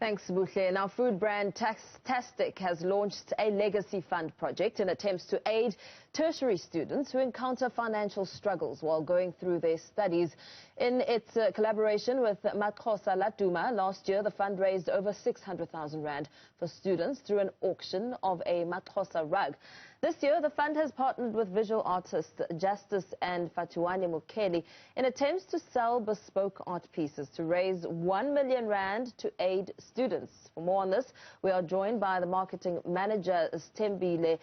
Thanks, Mukheli. Now, food brand Tastic has launched a legacy fund project in attempts to aid tertiary students who encounter financial struggles while going through their studies. In its collaboration with Maxhosa Laduma, last year the fund raised over 600,000 rand for students through an auction of a Maxhosa rug. This year, the fund has partnered with visual artist Justice and Fhatuwani Mukheli in attempts to sell bespoke art pieces to raise 1 million rand to aid students. For more on this, we are joined by the marketing manager Stembile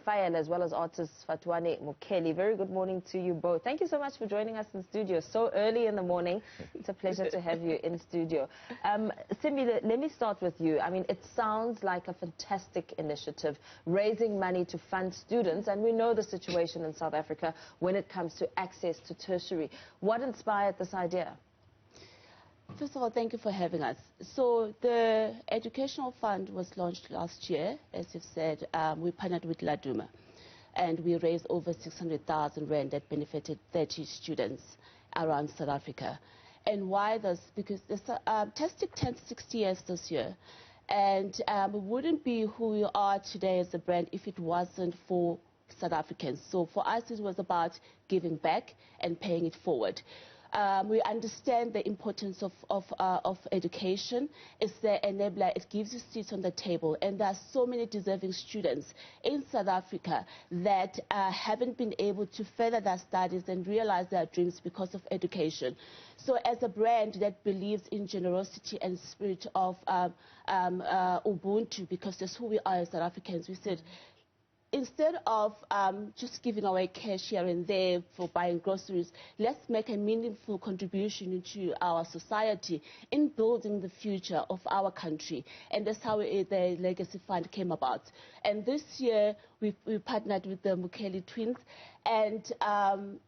Fayel, as well as artist Fhatuwani Mukheli. Very good morning to you both. Thank you so much for joining us in studio so early in the morning. It's a pleasure to have you in studio. Stembile, let me start with you. I mean, it sounds like a fantastic initiative, raising money to fund students, and we know the situation in South Africa when it comes to access to tertiary. What inspired this idea? First of all, thank you for having us. So the educational fund was launched last year. As you've said, we partnered with Laduma, and we raised over 600,000 rand that benefited 30 students around South Africa. And why this? Because the Tastic turned 60 years this year. And we wouldn't be who we are today as a brand if it wasn't for South Africans. So for us, it was about giving back and paying it forward. We understand the importance of education. It's the enabler. It gives you seats on the table. And there are so many deserving students in South Africa that haven't been able to further their studies and realize their dreams because of education. So as a brand that believes in generosity and spirit of Ubuntu, because that's who we are as South Africans, we said, instead of just giving away cash here and there for buying groceries, let's make a meaningful contribution into our society in building the future of our country. And that's how the Legacy Fund came about. And this year, we partnered with the Mukheli twins. And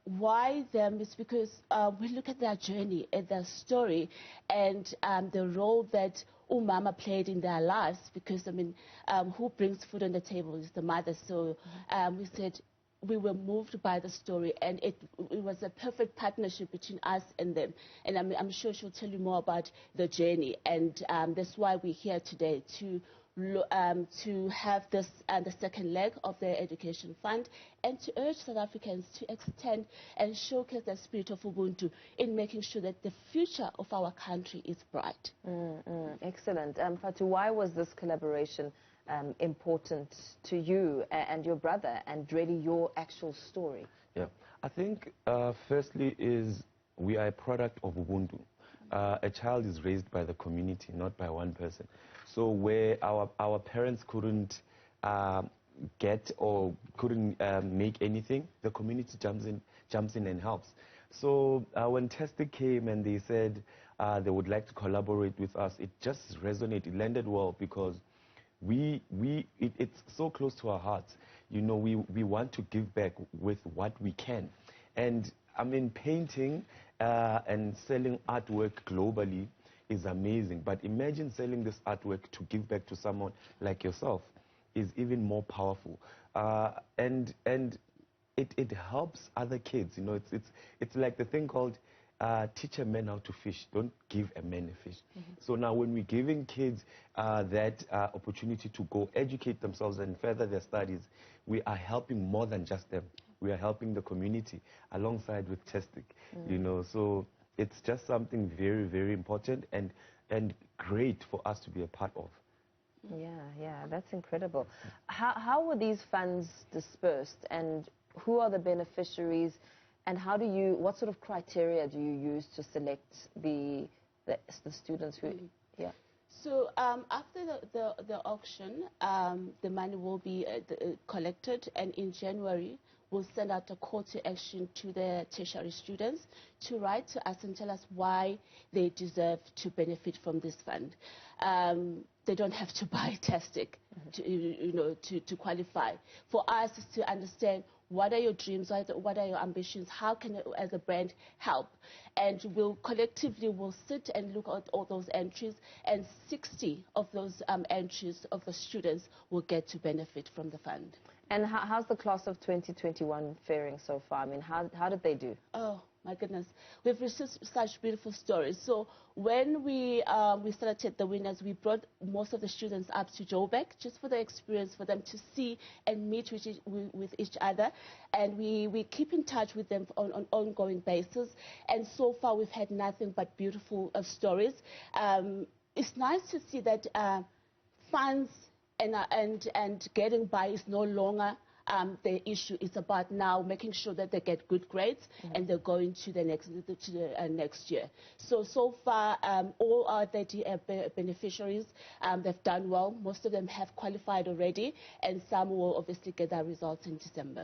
why them is because we look at their journey, at their story, and the role that Mama played in their lives, because, I mean, who brings food on the table is the mother. So we said we were moved by the story, and it was a perfect partnership between us and them. And I'm sure she'll tell you more about the journey, and that's why we're here today to have this the second leg of the education fund, and to urge South Africans to extend and showcase the spirit of Ubuntu in making sure that the future of our country is bright. Excellent. Fatu, why was this collaboration important to you and your brother, and really your actual story? Yeah, I think firstly is we are a product of Ubuntu. A child is raised by the community, not by one person. So where our parents couldn't get or couldn't make anything, the community jumps in and helps. So when Tastic came and they said they would like to collaborate with us, it just resonated, it landed well, because it's so close to our hearts. You know, we want to give back with what we can. And I mean, painting and selling artwork globally is amazing, but imagine selling this artwork to give back to someone like yourself is even more powerful. And it helps other kids. You know, it's like the thing called teach a man how to fish, don't give a man a fish. So now when we're giving kids that opportunity to go educate themselves and further their studies, we are helping more than just them. We are helping the community alongside with Tastic, you know. So it's just something very, very important and great for us to be a part of. Yeah, that's incredible. How were these funds dispersed, and who are the beneficiaries, and what sort of criteria do you use to select the students who? Yeah. So after the auction, the money will be collected, and in January, we'll send out a call to action to the tertiary students to write to us and tell us why they deserve to benefit from this fund. They don't have to buy Tastic to qualify. For us is to understand what are your dreams, what are your ambitions, how can it, as a brand, help? And we'll collectively sit and look at all those entries, and 60 of those entries of the students will get to benefit from the fund. And how's the class of 2021 faring so far? I mean, how did they do? Oh, my goodness, we've received such beautiful stories. So when we selected the winners, we brought most of the students up to Joburg just for the experience, for them to see and meet with each other. And we keep in touch with them on an ongoing basis. And so far, we've had nothing but beautiful stories. It's nice to see that funds and getting by is no longer the issue. Is about now making sure that they get good grades and they're going to the next year. So far, all our 30 beneficiaries, they've done well. Most of them have qualified already, and some will obviously get their results in December.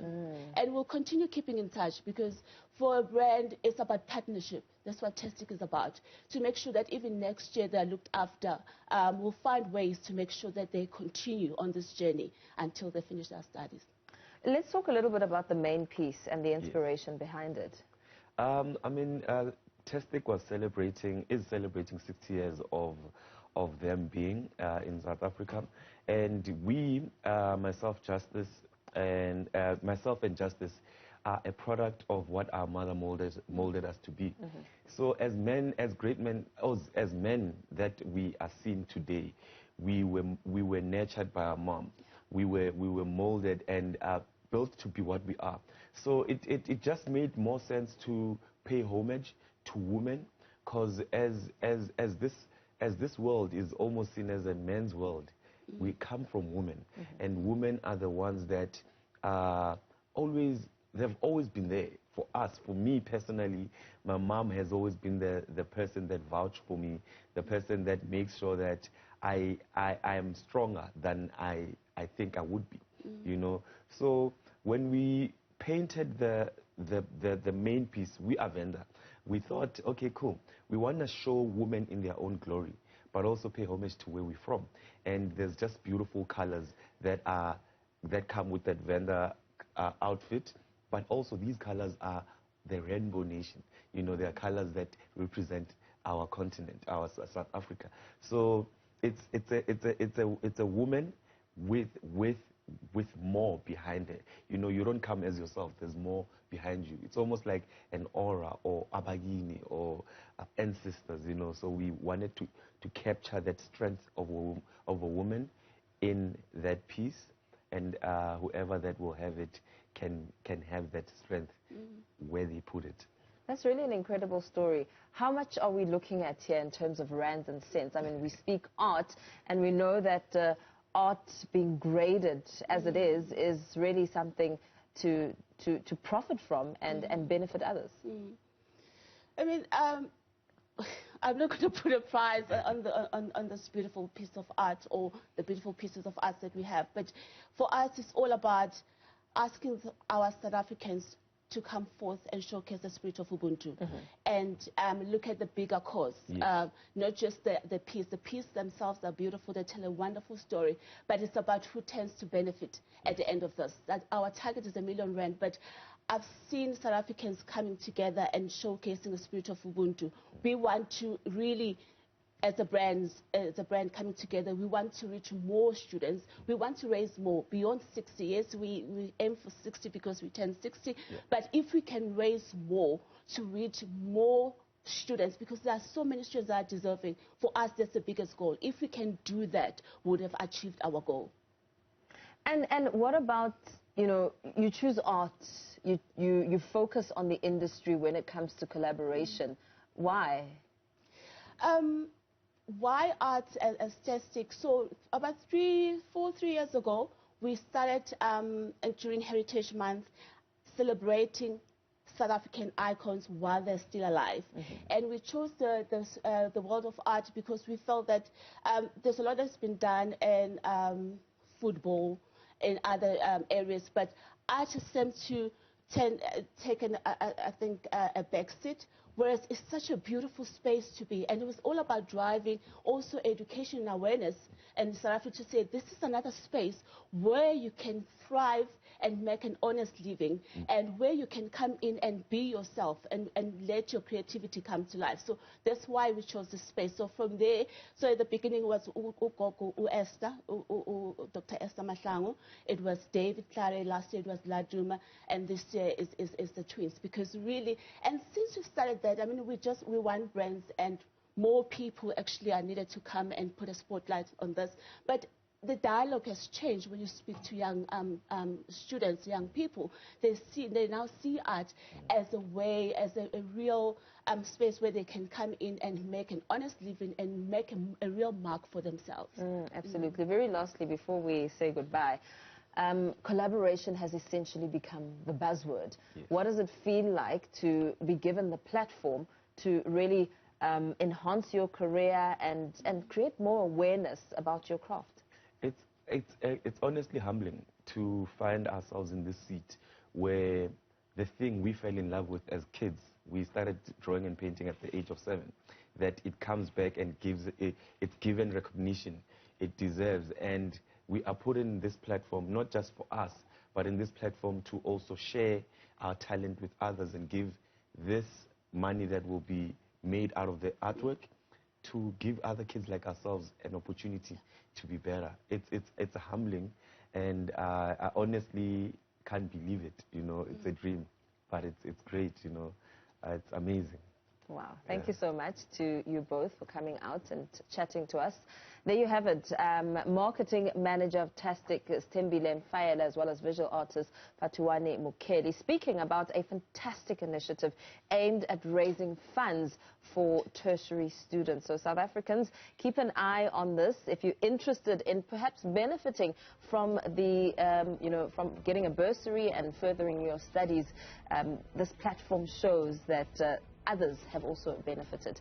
And we'll continue keeping in touch, because for a brand, it's about partnership. That's what Tastic is about, to make sure that even next year they're looked after. We'll find ways to make sure that they continue on this journey until they finish their studies. Let's talk a little bit about the main piece and the inspiration behind it. Tastic is celebrating 60 years of them being in South Africa, and we, myself and Justice, are a product of what our mother molded us to be. So as men, as great men, as men that we are seen today, we were nurtured by our mom. We were molded and built to be what we are. So it just made more sense to pay homage to women, because as this world is almost seen as a man's world, we come from women, and women are the ones that they've always been there for us. For me personally, my mom has always been the person that vouched for me, the person that makes sure that I am stronger than I think I would be, you know. So when we painted the main piece, We Are Venda, we thought, okay, cool. We want to show women in their own glory, but also pay homage to where we're from. And there's just beautiful colors that come with that Venda outfit, but also these colors are the rainbow nation. You know, they are colors that represent our continent, our South Africa. So it's a woman with more behind it. You know, you don't come as yourself. There's more behind you. It's almost like an aura or abagini or ancestors, you know. So we wanted to capture that strength of a woman in that piece, and whoever that will have it can have that strength where they put it. That's really an incredible story. How much are we looking at here in terms of rands and cents? I mean, we speak art, and we know that art being graded as it is really something to profit from and benefit others. I mean, I'm not going to put a prize on this beautiful piece of art or the beautiful pieces of art that we have, but for us, it's all about asking our South Africans to come forth and showcase the spirit of Ubuntu and look at the bigger cause, not just the piece. The piece themselves are beautiful, they tell a wonderful story, but it's about who tends to benefit at the end of this. That our target is R1 million, but I've seen South Africans coming together and showcasing the spirit of Ubuntu. We want to really, as a brand coming together, we want to reach more students. We want to raise more beyond 60 years. We aim for 60 because we turn 60. But if we can raise more to reach more students, because there are so many students that are deserving, for us that's the biggest goal. If we can do that, we would have achieved our goal. And what about, you know, you choose art, you focus on the industry when it comes to collaboration. Why? Why art as Tastic? So about 3 years ago, we started during Heritage Month celebrating South African icons while they're still alive. And we chose the world of art because we felt that there's a lot that's been done in football, in other areas, but art seems to take, I think, a backseat Whereas it's such a beautiful space to be, and it was all about driving also education and awareness. And South Africa said, this is another space where you can thrive and make an honest living, and where you can come in and be yourself and let your creativity come to life. So that's why we chose this space. So from there, so at the beginning was Esther, Dr. Esther Mahlangu. It was David Clare. Last year it was Laduma, and this year is the twins. Because really, and since we started that, I mean, we want brands, and more people actually are needed to come and put a spotlight on this. But the dialogue has changed when you speak to young students, young people. They now see art as a way, as a real space where they can come in and make an honest living and make a real mark for themselves. Absolutely. Very lastly, before we say goodbye, collaboration has essentially become the buzzword. Yes. What does it feel like to be given the platform to really enhance your career and create more awareness about your craft? It's honestly humbling to find ourselves in this seat where the thing we fell in love with as kids, we started drawing and painting at the age of 7, that it comes back and it's given recognition it deserves. And we are put in this platform not just for us, but in this platform to also share our talent with others and give this money that will be made out of the artwork to give other kids like ourselves an opportunity to be better. It's humbling, and I honestly can't believe it. You know, it's a dream, but it's great. You know, it's amazing. Wow. Thank you so much to you both for coming out and chatting to us. There you have it. Marketing manager of Tastic, Stembile Mfayela, as well as visual artist Fhatuwani Mukheli, speaking about a fantastic initiative aimed at raising funds for tertiary students. So South Africans, keep an eye on this. If you're interested in perhaps benefiting from the, from getting a bursary and furthering your studies, this platform shows that others have also benefited.